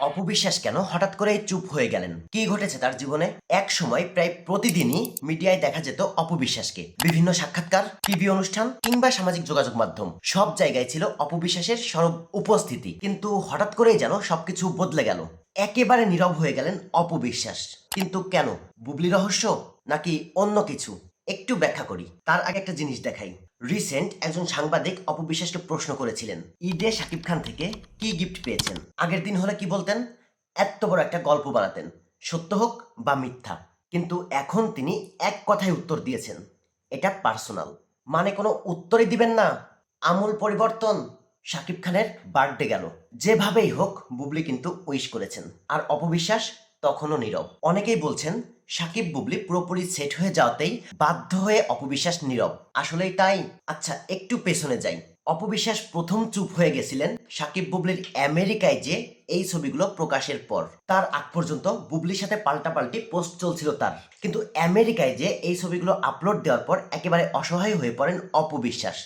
অপবিশ্বাস কেন হঠাৎ করে চুপ হয়ে গেলেন? কি ঘটেছে তার জীবনে? এক সময় প্রায় প্রতিদিনই মিডিয়ায় দেখা যেত অপবিশ্বাসকে। বিভিন্ন সাক্ষাৎকার, টিভি অনুষ্ঠান কিংবা সামাজিক যোগাযোগ মাধ্যম সব জায়গায় ছিল অপবিশ্বাসের সরব উপস্থিতি। কিন্তু হঠাৎ করেই যেন সবকিছু বদলে গেল। একেবারে নীরব হয়ে গেলেন অপবিশ্বাস। কিন্তু কেন? বুবলি রহস্য নাকি অন্য কিছু? একটু ব্যাখ্যা করি। তার আগে একটা জিনিস দেখাই। রিসেন্ট একজন সাংবাদিক অপবিশ্বাসকে প্রশ্ন করেছিলেন, ঈদে শাকিব খান থেকে কি গিফট পেয়েছেন? আগের দিন হলে কি বলতেন? এত বড় একটা গল্প বানাতেন, সত্য হোক বা মিথ্যা। কিন্তু এখন তিনি এক কথায় উত্তর দিয়েছেন, এটা পার্সোনাল। মানে কোনো উত্তরই দিবেন না? আমূল পরিবর্তন। শাকিব খানের বার্থডে গেল, যেভাবেই হোক বুবলি কিন্তু উইশ করেছেন, আর অপবিশ্বাস তখনও নীরব। অনেকেই বলছেন সাকিব বুবলি পুরোপুরি সেট হয়ে যাওয়াতেই বাধ্য হয়ে অপবিশ্বাস নীরব। আসলেই তাই? আচ্ছা, একটু পেছনে যাই। অপবিশ্বাস প্রথম চুপ হয়ে গেছিলেন সাকিব বুবলির আমেরিকায় যে এই ছবিগুলো প্রকাশের পর। তার আগ পর্যন্ত বুবলির সাথে পাল্টাপাল্টি পোস্ট চলছিল তার। কিন্তু আমেরিকায় যে এই ছবিগুলো আপলোড দেওয়ার পর একেবারে অসহায় হয়ে পড়েন অপবিশ্বাস।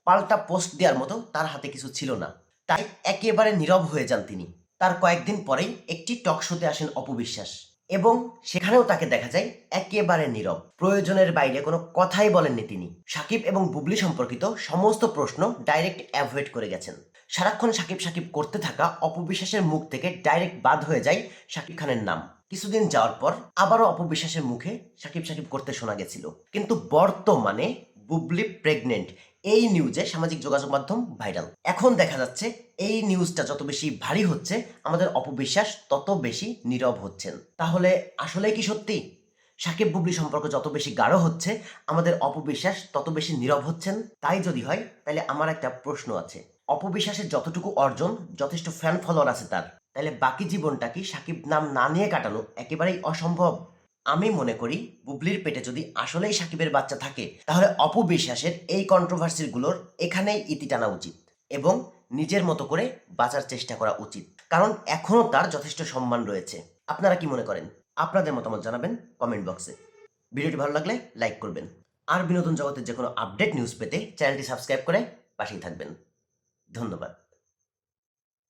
পাল্টা পোস্ট দেওয়ার মতো তার হাতে কিছু ছিল না, তাই একেবারে নীরব হয়ে যান তিনি। তার কয়েকদিন পরেই একটি টক শোতে আসেন অপবিশ্বাস, এবং সেখানেও তাকে দেখা যায় একেবারে নীরব। প্রয়োজনের বাইরে কোনো কথাই বলেননি তিনি। সাকিব এবং বুবলি সম্পর্কিত সমস্ত প্রশ্ন ডাইরেক্ট অ্যাভয়েড করে গেছেন। সারাক্ষণ সাকিব সাকিব করতে থাকা অপবিশ্বাসের মুখ থেকে ডাইরেক্ট বাদ হয়ে যায় সাকিব খানের নাম। কিছুদিন যাওয়ার পর আবারও অপবিশ্বাসের মুখে সাকিব সাকিব করতে শোনা গেছিল। কিন্তু বর্তমানে বুবলি প্রেগনেন্ট, এই নিউজে সামাজিক যোগাযোগ মাধ্যম ভাইরাল। এখন দেখা যাচ্ছে এই নিউজটা যত বেশি ভারী হচ্ছে, আমাদের অপবিশ্বাস তত বেশি নীরব হচ্ছেন। তাহলে আসলে কি সত্যি সাকিব বুবলি সম্পর্ক যত বেশি গাঢ় হচ্ছে, আমাদের অপবিশ্বাস তত বেশি নীরব হচ্ছেন? তাই যদি হয়, তাহলে আমার একটা প্রশ্ন আছে। অপবিশ্বাসের যতটুকু অর্জন, যথেষ্ট ফ্যান ফলোয়ার আছে তার, তাহলে বাকি জীবনটা কি সাকিব নাম না নিয়ে কাটানো একেবারেই অসম্ভব? আমি মনে করি বুবলির পেটে যদি আসলেই সাকিবের বাচ্চা থাকে, তাহলে অপবিশ্বাসের এই কন্ট্রোভার্সিগুলোর এখানেই ইতি টানা উচিত এবং নিজের মতো করে বাঁচার চেষ্টা করা উচিত। কারণ এখনো তার যথেষ্ট সম্মান রয়েছে। আপনারা কি মনে করেন? আপনাদের মতামত জানাবেন কমেন্ট বক্সে। ভিডিওটি ভালো লাগলে লাইক করবেন। আর বিনোদন জগতের যে কোনো আপডেট নিউজ পেতে চ্যানেলটি সাবস্ক্রাইব করে পাশেই থাকবেন। ধন্যবাদ।